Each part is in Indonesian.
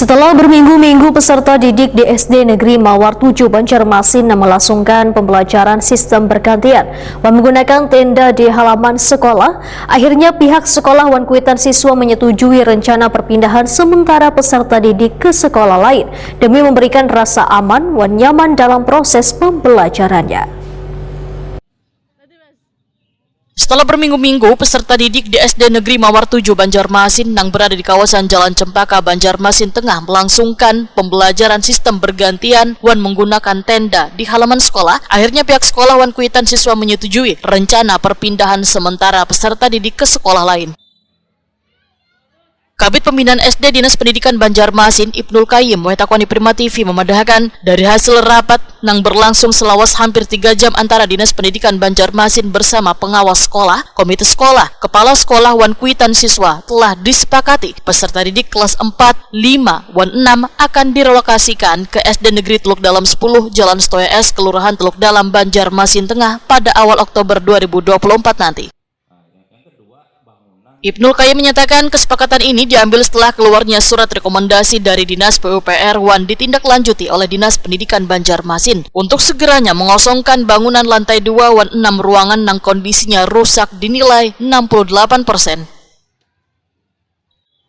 Setelah berminggu-minggu peserta didik di SD Negeri Mawar 7 Banjarmasin melangsungkan pembelajaran sistem bergantian menggunakan tenda di halaman sekolah, akhirnya pihak sekolah Wan Kuitan siswa menyetujui rencana perpindahan sementara peserta didik ke sekolah lain demi memberikan rasa aman dan nyaman dalam proses pembelajarannya. Setelah berminggu-minggu, peserta didik di SD Negeri Mawar 7 Banjarmasin yang berada di kawasan Jalan Cempaka, Banjarmasin Tengah melangsungkan pembelajaran sistem bergantian Wan menggunakan tenda di halaman sekolah. Akhirnya pihak sekolah Wan Kuitan siswa menyetujui rencana perpindahan sementara peserta didik ke sekolah lain. Kabid Pembinaan SD Dinas Pendidikan Banjarmasin Ibnul Qayyim Wahitakwani Prima TV memadahkan dari hasil rapat yang berlangsung selawas hampir 3 jam antara Dinas Pendidikan Banjarmasin bersama pengawas sekolah, komite sekolah, kepala sekolah Wan Kuitan siswa telah disepakati peserta didik kelas 4, 5, Wan 6 akan direlokasikan ke SD Negeri Teluk Dalam 10 Jalan Stoya S Kelurahan Teluk Dalam Banjarmasin Tengah pada awal Oktober 2024 nanti. Ibnul Qayyim menyatakan kesepakatan ini diambil setelah keluarnya surat rekomendasi dari Dinas PUPR Wan ditindaklanjuti oleh Dinas Pendidikan Banjarmasin untuk segeranya mengosongkan bangunan lantai 2 Wan 6 ruangan yang kondisinya rusak dinilai 68%.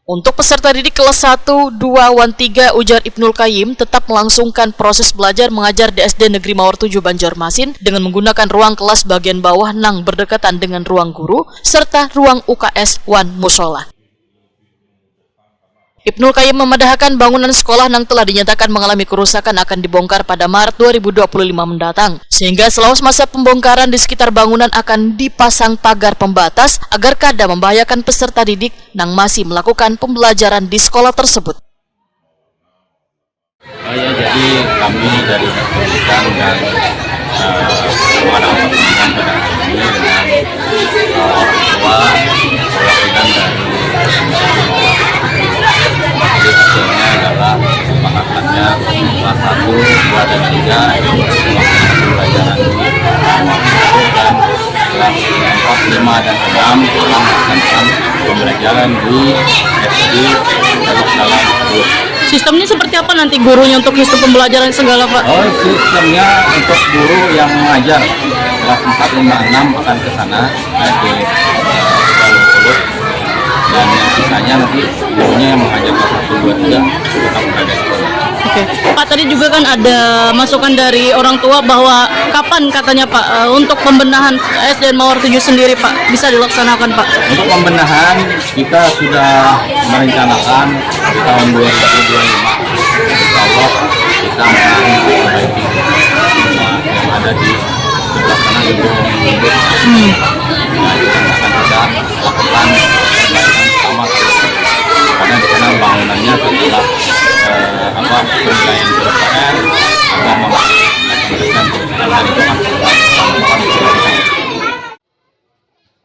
Untuk peserta didik kelas 1, 2, Wan 3, ujar Ibnul Qayyim tetap melangsungkan proses belajar mengajar di SD Negeri Mawar 7 Banjarmasin dengan menggunakan ruang kelas bagian bawah yang berdekatan dengan ruang guru serta ruang UKS Wan Musola. Ibnul Qayyim memadahkan bangunan sekolah yang telah dinyatakan mengalami kerusakan akan dibongkar pada Maret 2025 mendatang, sehingga selawas masa pembongkaran di sekitar bangunan akan dipasang pagar pembatas agar kada membahayakan peserta didik yang masih melakukan pembelajaran di sekolah tersebut. Jadi kami dari pendidikan dan mengadakan pertemuan pada hari ini dengan orang tua perwakilan dari jadi hasilnya adalah kesepakatannya kelas 1, 2, dan 3 yang pembelajaran di dan kelas 4, 5, dan 6 melaksanakan pembelajaran di SD Teluk Dalam 10. Sistemnya seperti apa nanti gurunya untuk sistem pembelajaran segala Pak? Sistemnya untuk guru yang mengajar kelas 4, 5, 6 akan ke sana di Dalam 10. Dan yang sisanya nanti gurunya yang mengajar kelas 1, 2, 3 tetap berada di sekolah. Oke, Pak tadi juga kan ada masukan dari orang tua bahwa kapan katanya Pak untuk pembenahan SD Mawar 7 sendiri Pak bisa dilaksanakan Pak? Untuk pembenahan kita sudah merencanakan di tahun 2025. Insya Allah kita akan memperbaiki semua yang ada di sebelah sana gedung induk. Nah, kita akan ada lakukan pertama karena di sana bangunannya setelah penilaian PUPR akan melakukan dan itu akan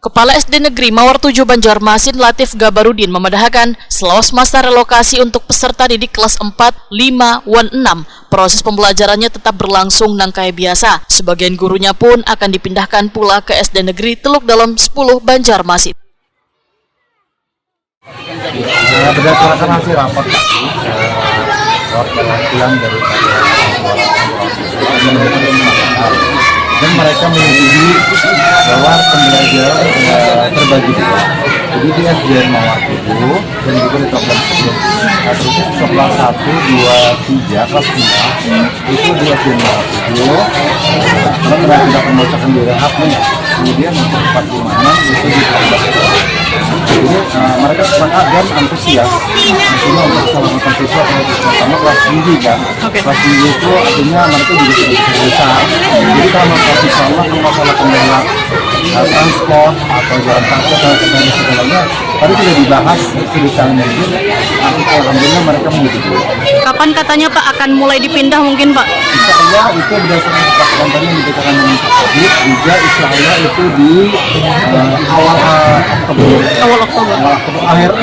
Kepala SD Negeri Mawar 7 Banjarmasin Latif Gabarudin memadahkan selawas masa relokasi untuk peserta didik kelas 4, 5, Wan 6, proses pembelajarannya tetap berlangsung nang kayak biasa. Sebagian gurunya pun akan dipindahkan pula ke SD Negeri Teluk Dalam 10 Banjarmasin. Berdasarkan hasil rapat perwakilan dari dan mereka menyetujui bahwa pembelajaran terbagi dua. Jadi di SDN Mawar 7 dan juga di Teluk Dalam 10. Terus kelas 1, 2, 3, kelas 5 itu di SDN Mawar 7 karena tidak membacakan di rehab kemudian untuk 4, 5, 6 itu di Teluk Dalam 10. Jadi mereka semangat dan antusias artinya untuk keselamatan siswa terutama kelas tinggi kan. Kelas tinggi itu artinya mereka juga sudah besar. Jadi kalau insya Allah masalah kendala transport atau jalan kaki atau segalanya tadi sudah dibahas sedetail mungkin. Alhamdulillah mereka menyetujui. Kapan katanya Pak akan mulai dipindah mungkin Pak? Insya Allah itu berdasarkan kesepakatan tadi yang dikatakan dengan Pak Kabid juga insya Allah itu di awal Oktober, akhir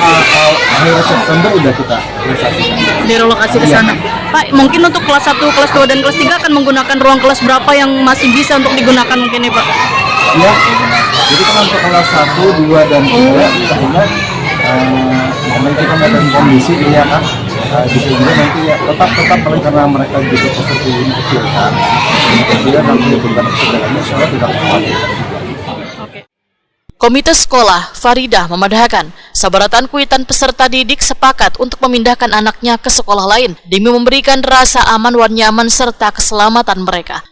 September udah kita realisasikan. Direlokasi ke sana. Pak, mungkin untuk kelas 1, kelas 2, dan kelas 3 akan menggunakan ruang kelas berapa yang masih bisa untuk digunakan mungkin nih Pak? Iya, jadi kan untuk kelas 1, 2, dan 3 kita ingat karena kita melihat kondisi dia kan bisa juga nanti ya tetap paling karena mereka juga seperti ini kecil kan, dia nanti beban kesedarannya soalnya tidak kuat. Komite sekolah Faridah memadahkan sabaratan kuitan peserta didik sepakat untuk memindahkan anaknya ke sekolah lain demi memberikan rasa aman dan nyaman serta keselamatan mereka.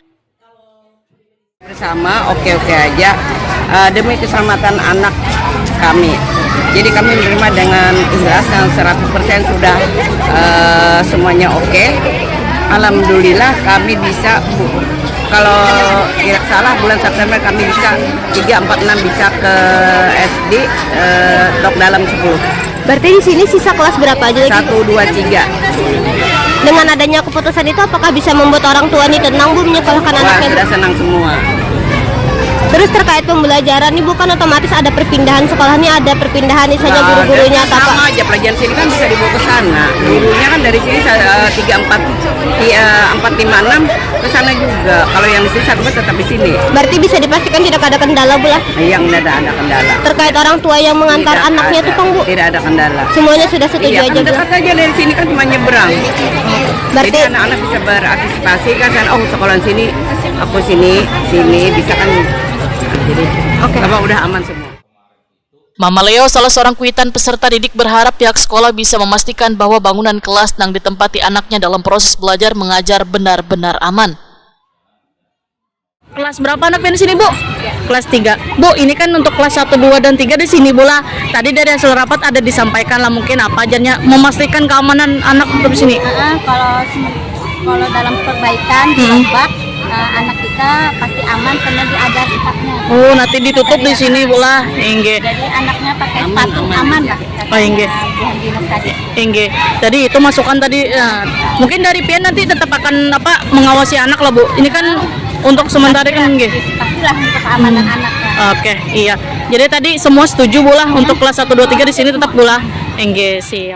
Bersama oke-oke aja demi keselamatan anak kami. Jadi kami menerima dengan ikhlas dan 100% sudah semuanya oke. Alhamdulillah kami bisa, kalau tidak salah bulan September kami bisa 346 bisa ke SD dok dalam 10. Berarti di sini sisa kelas berapa aja lagi? 1, 2, 3. Dengan adanya keputusan itu apakah bisa membuat orang tua ini tenang Bu menyekolahkan Wah, anaknya? sudah senang semua. Terus terkait pembelajaran ini bukan otomatis ada perpindahan sekolah, ini ada perpindahan misalnya guru-gurunya atau apa? Sama aja, pelajaran sini kan bisa dibawa ke sana. Gurunya kan dari sini 456 ke sana juga. Kalau yang di sini satu tetap di sini. Berarti bisa dipastikan tidak ada kendala Bu lah? Yang tidak ada kendala. Terkait orang tua yang mengantar Tidak anaknya ada, itu Kang Bu? Tidak ada kendala. Semuanya sudah setuju Iya, aja kan Bu? dekat aja dari sini kan cuma nyebrang. Berarti Jadi anak-anak bisa berantisipasi kan, oh sekolah sini, aku sini bisa kan. Jadi apa udah aman semua. Mama Leo, salah seorang kuitan peserta didik, berharap pihak sekolah bisa memastikan bahwa bangunan kelas yang ditempati anaknya dalam proses belajar mengajar benar-benar aman. Kelas berapa anaknya di sini, Bu? Kelas 3. Bu, ini kan untuk kelas 1, 2, dan 3 di sini, Bu lah. Tadi dari hasil rapat ada disampaikan lah mungkin apa aja memastikan keamanan anak untuk di sini. Kalau dalam perbaikan diubah, anak kita pasti aman karena dia ada sifatnya. Oh, nanti ditutup di sini, Bu lah. Inge. Jadi anaknya pakai sepatu aman lah. Oh, inge. Dinas tadi. Inge. Jadi itu masukan tadi. Mungkin dari PIAN nanti tetap akan mengawasi anak lah, Bu. Ini kan untuk sementara kan, Inge. Pastilah untuk keamanan anaknya. Oke, iya. Jadi tadi semua setuju, Bu lah, untuk kelas 1, 2, 3 di sini tetap, Bu lah. Inge, siap.